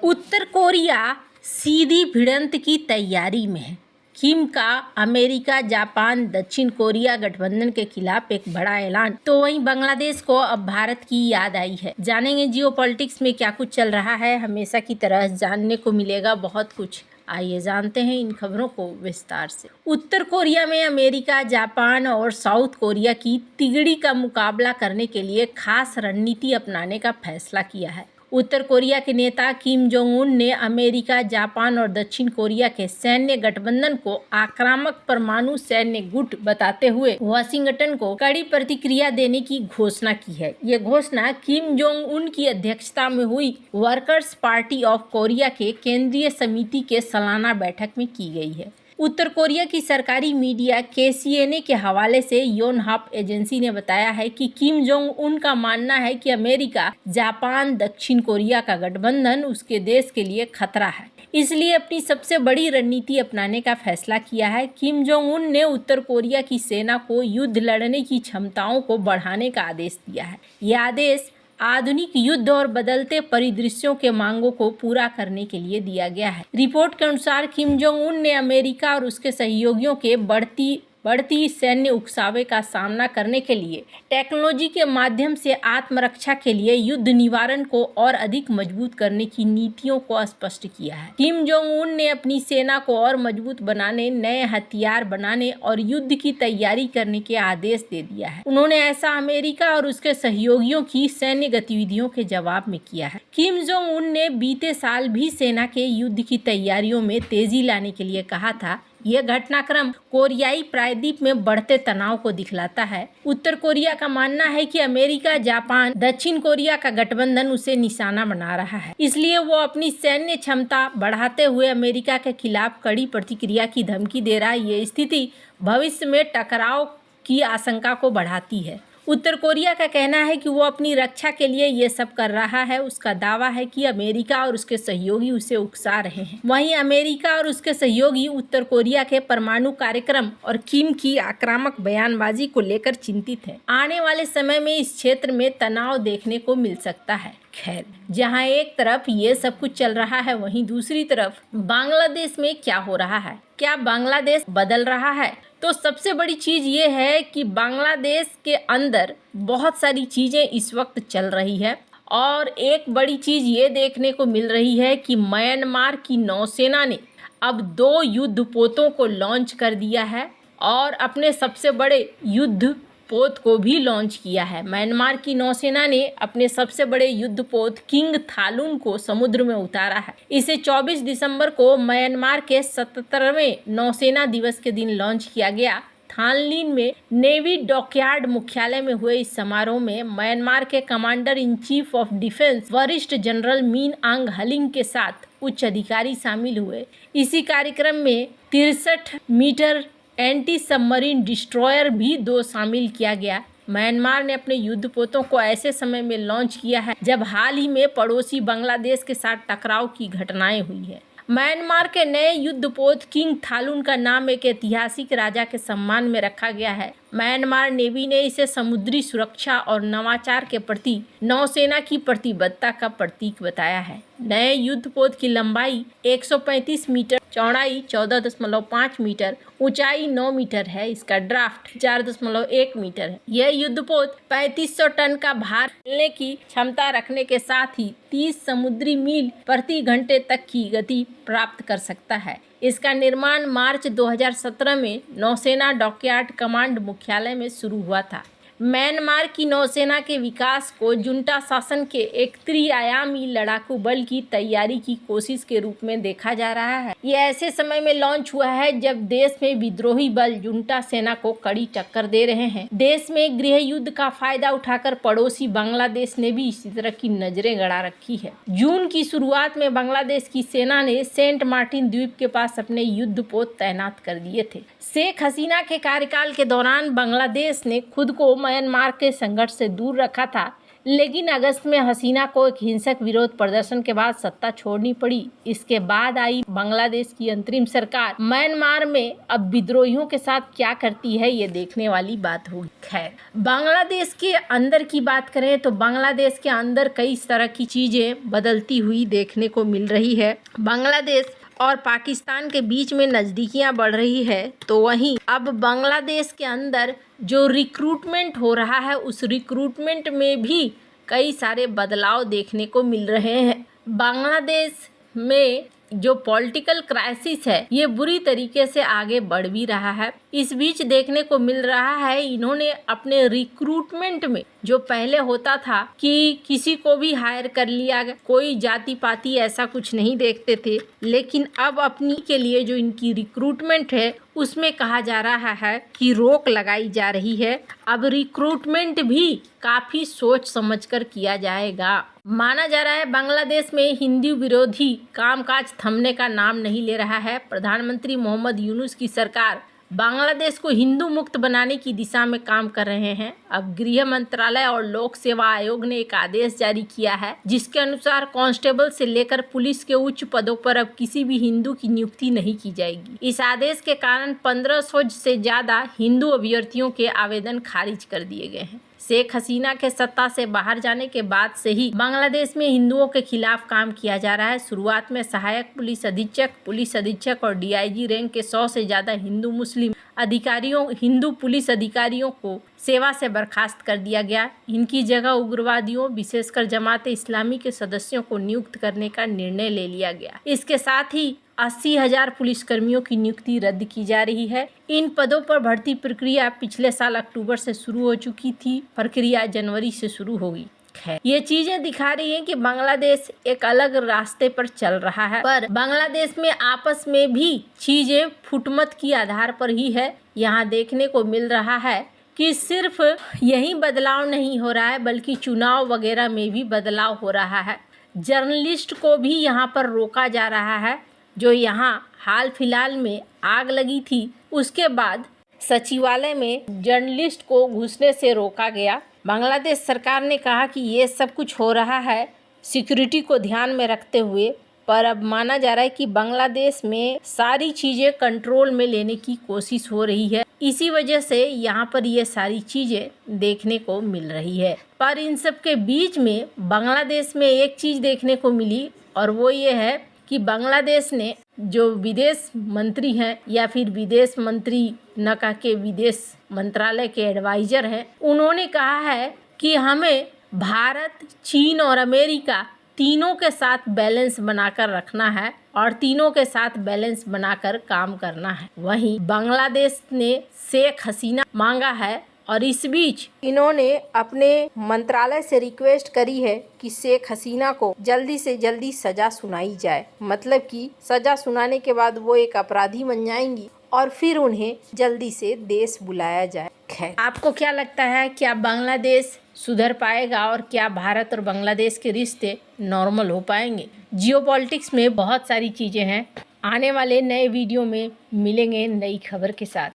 उत्तर Korea सीधी भिड़ंत की तैयारी में है। किम का अमेरिका, जापान, दक्षिण कोरिया गठबंधन के खिलाफ एक बड़ा ऐलान। तो वहीं बांग्लादेश को अब भारत की याद आई है। जानेंगे जियोपॉलिटिक्स में क्या कुछ चल रहा है। हमेशा की तरह जानने को मिलेगा बहुत कुछ। आइए जानते हैं इन खबरों को विस्तार से। उत्तर कोरिया में अमेरिका, जापान और साउथ कोरिया की तिगड़ी का मुकाबला करने के लिए खास रणनीति अपनाने का फैसला किया है। उत्तर कोरिया के नेता किम जोंग उन ने अमेरिका, जापान और दक्षिण कोरिया के सैन्य गठबंधन को आक्रामक परमाणु सैन्य गुट बताते हुए वाशिंगटन को कड़ी प्रतिक्रिया देने की घोषणा की है। ये घोषणा किम जोंग उन की अध्यक्षता में हुई वर्कर्स पार्टी ऑफ कोरिया के केंद्रीय समिति के सालाना बैठक में की गई है। उत्तर कोरिया की सरकारी मीडिया KCNA के हवाले से योनहाप एजेंसी ने बताया है कि किम जोंग उन का मानना है कि अमेरिका, जापान, दक्षिण कोरिया का गठबंधन उसके देश के लिए खतरा है, इसलिए अपनी सबसे बड़ी रणनीति अपनाने का फैसला किया है। किम जोंग उन ने उत्तर कोरिया की सेना को युद्ध लड़ने की क्षमताओं को बढ़ाने का आदेश दिया है। यह आदेश आधुनिक युद्ध और बदलते परिदृश्यों के मांगों को पूरा करने के लिए दिया गया है। रिपोर्ट के अनुसार किम जोंग उन ने अमेरिका और उसके सहयोगियों के बढ़ती सैन्य उकसावे का सामना करने के लिए टेक्नोलॉजी के माध्यम से आत्मरक्षा के लिए युद्ध निवारण को और अधिक मजबूत करने की नीतियों को स्पष्ट किया है। किम जोंग उन ने अपनी सेना को और मजबूत बनाने, नए हथियार बनाने और युद्ध की तैयारी करने के आदेश दे दिया है। उन्होंने ऐसा अमेरिका और उसके सहयोगियों की सैन्य गतिविधियों के जवाब में किया है। किम जोंग उन ने बीते साल भी सेना के युद्ध की तैयारियों में तेजी लाने के लिए कहा था। यह घटनाक्रम कोरियाई प्रायद्वीप में बढ़ते तनाव को दिखलाता है। उत्तर कोरिया का मानना है कि अमेरिका, जापान, दक्षिण कोरिया का गठबंधन उसे निशाना बना रहा है, इसलिए वो अपनी सैन्य क्षमता बढ़ाते हुए अमेरिका के खिलाफ कड़ी प्रतिक्रिया की धमकी दे रहा है। ये स्थिति भविष्य में टकराव की आशंका को बढ़ाती है। उत्तर कोरिया का कहना है कि वो अपनी रक्षा के लिए ये सब कर रहा है। उसका दावा है कि अमेरिका और उसके सहयोगी उसे उकसा रहे हैं। वहीं अमेरिका और उसके सहयोगी उत्तर कोरिया के परमाणु कार्यक्रम और किम की आक्रामक बयानबाजी को लेकर चिंतित हैं। आने वाले समय में इस क्षेत्र में तनाव देखने को मिल सकता है। खैर, जहां एक तरफ ये सब कुछ चल रहा है, वहीं दूसरी तरफ बांग्लादेश में क्या हो रहा है? क्या बांग्लादेश बदल रहा है? तो सबसे बड़ी चीज़ ये है कि बांग्लादेश के अंदर बहुत सारी चीज़ें इस वक्त चल रही है और एक बड़ी चीज़ ये देखने को मिल रही है कि म्यांमार की नौसेना ने अब 2 युद्धपोतों को लॉन्च कर दिया है और अपने सबसे बड़े युद्धपोत को भी लॉन्च किया है। म्यांमार की नौसेना ने अपने सबसे बड़े युद्धपोत किंग थालुन को समुद्र में उतारा है। इसे 24 दिसंबर को म्यांमार के 77वें नौसेना दिवस के दिन लॉन्च किया गया। थानलिन में नेवी डॉकयार्ड मुख्यालय में हुए इस समारोह में म्यांमार के commander in chief of defence वरिष्ठ जनरल मीन आंग हलिंग के साथ उच्च अधिकारी शामिल हुए। इसी कार्यक्रम में 63 मीटर एंटी सबमरीन डिस्ट्रॉयर भी 2 शामिल किया गया। म्यांमार ने अपने युद्धपोतों को ऐसे समय में लॉन्च किया है जब हाल ही में पड़ोसी बांग्लादेश के साथ टकराव की घटनाएं हुई है। म्यांमार के नए युद्धपोत किंग थालुन का नाम एक ऐतिहासिक राजा के सम्मान में रखा गया है। म्यांमार नेवी ने इसे समुद्री सुरक्षा और नवाचार के प्रति नौसेना की प्रतिबद्धता का प्रतीक बताया है। नए युद्धपोत की लंबाई 135 मीटर, चौड़ाई 14.5 मीटर, ऊंचाई 9 मीटर है। इसका ड्राफ्ट 4.1 मीटर है। यह युद्धपोत 3500 टन का भार झेलने की क्षमता रखने के साथ ही 30 समुद्री मील प्रति घंटे तक की गति प्राप्त कर सकता है। इसका निर्माण मार्च 2017 में नौसेना डॉकयार्ड कमांड मुख्यालय में शुरू हुआ था। म्यांमार की नौसेना के विकास को जुंटा शासन के एक त्रिआयामी लड़ाकू बल की तैयारी की कोशिश के रूप में देखा जा रहा है। ये ऐसे समय में लॉन्च हुआ है जब देश में विद्रोही बल जुंटा सेना को कड़ी टक्कर दे रहे हैं। देश में गृह युद्ध का फायदा उठाकर पड़ोसी बांग्लादेश ने भी इसी तरह की नजरें गड़ा रखी है। जून की शुरुआत में बांग्लादेश की सेना ने सेंट मार्टिन द्वीप के पास अपने युद्धपोत तैनात कर दिए थे। शेख हसीना के कार्यकाल के दौरान बांग्लादेश ने खुद को म्यांमार के संघर्ष से दूर रखा था, लेकिन अगस्त में हसीना को एक हिंसक विरोध प्रदर्शन के बाद सत्ता छोड़नी पड़ी। इसके बाद आई बांग्लादेश की अंतरिम सरकार। म्यांमार में अब विद्रोहियों के साथ क्या करती है, ये देखने वाली बात होगी। खैर, बांग्लादेश के अंदर की बात करें तो बांग्लादेश के अंदर कई तरह की चीजें बदलती हुई देखने को मिल रही है। बांग्लादेश और पाकिस्तान के बीच में नज़दीकियां बढ़ रही है, तो वहीं अब बांग्लादेश के अंदर जो रिक्रूटमेंट हो रहा है, उस रिक्रूटमेंट में भी कई सारे बदलाव देखने को मिल रहे हैं। बांग्लादेश में जो पॉलिटिकल क्राइसिस है, ये बुरी तरीके से आगे बढ़ भी रहा है। इस बीच देखने को मिल रहा है, इन्होंने अपने रिक्रूटमेंट में जो पहले होता था कि किसी को भी हायर कर लिया, कोई जाति पाति ऐसा कुछ नहीं देखते थे, लेकिन अब अपनी के लिए जो इनकी रिक्रूटमेंट है उसमें कहा जा रहा है कि रोक लगाई जा रही है। अब रिक्रूटमेंट भी काफी सोच समझकर किया जाएगा। माना जा रहा है बांग्लादेश में हिंदू विरोधी कामकाज थमने का नाम नहीं ले रहा है। प्रधानमंत्री मोहम्मद यूनुस की सरकार बांग्लादेश को हिंदू मुक्त बनाने की दिशा में काम कर रहे हैं। अब गृह मंत्रालय और लोक सेवा आयोग ने एक आदेश जारी किया है, जिसके अनुसार कांस्टेबल से लेकर पुलिस के उच्च पदों पर अब किसी भी हिंदू की नियुक्ति नहीं की जाएगी। इस आदेश के कारण 1500 से ज्यादा हिंदू अभ्यर्थियों के आवेदन खारिज कर दिए गए हैं। शेख हसीना के सत्ता से बाहर जाने के बाद से ही बांग्लादेश में हिंदुओं के खिलाफ काम किया जा रहा है। शुरुआत में सहायक पुलिस अधीक्षक और डीआईजी रैंक के 100 से ज्यादा हिंदू पुलिस अधिकारियों को सेवा से बर्खास्त कर दिया गया। इनकी जगह उग्रवादियों, विशेषकर जमात इस्लामी के सदस्यों को नियुक्त करने का निर्णय ले लिया गया। इसके साथ ही 80,000 पुलिसकर्मियों की नियुक्ति रद्द की जा रही है। इन पदों पर भर्ती प्रक्रिया पिछले साल अक्टूबर से शुरू हो चुकी थी, प्रक्रिया जनवरी से शुरू होगी। ये चीजें दिखा रही हैं कि बांग्लादेश एक अलग रास्ते पर चल रहा है, पर बांग्लादेश में आपस में भी चीजें फुटमत की आधार पर ही है। यहाँ देखने को मिल रहा है कि सिर्फ यही बदलाव नहीं हो रहा है, बल्कि चुनाव वगैरह में भी बदलाव हो रहा है। जर्नलिस्ट को भी यहाँ पर रोका जा रहा है। जो यहाँ हाल फिलहाल में आग लगी थी, उसके बाद सचिवालय में जर्नलिस्ट को घुसने से रोका गया। बांग्लादेश सरकार ने कहा कि ये सब कुछ हो रहा है सिक्योरिटी को ध्यान में रखते हुए, पर अब माना जा रहा है कि बांग्लादेश में सारी चीज़ें कंट्रोल में लेने की कोशिश हो रही है। इसी वजह से यहाँ पर ये सारी चीज़ें देखने को मिल रही है। पर इन सब के बीच में बांग्लादेश में एक चीज़ देखने को मिली, और वो ये है कि बांग्लादेश ने जो विदेश मंत्री हैं, या फिर विदेश मंत्री न कह के विदेश मंत्रालय के एडवाइजर हैं, उन्होंने कहा है कि हमें भारत, चीन और अमेरिका तीनों के साथ बैलेंस बनाकर रखना है और तीनों के साथ बैलेंस बनाकर काम करना है। वहीं बांग्लादेश ने शेख हसीना मांगा है, और इस बीच इन्होंने अपने मंत्रालय से रिक्वेस्ट करी है कि शेख हसीना को जल्दी से जल्दी सजा सुनाई जाए। मतलब कि सजा सुनाने के बाद वो एक अपराधी बन जाएंगी और फिर उन्हें जल्दी से देश बुलाया जाए। खैर, आपको क्या लगता है, क्या बांग्लादेश सुधर पाएगा और क्या भारत और बांग्लादेश के रिश्ते नॉर्मल हो पाएंगे? जियोपॉलिटिक्स में बहुत सारी चीज़ें हैं। आने वाले नए वीडियो में मिलेंगे नई खबर के साथ।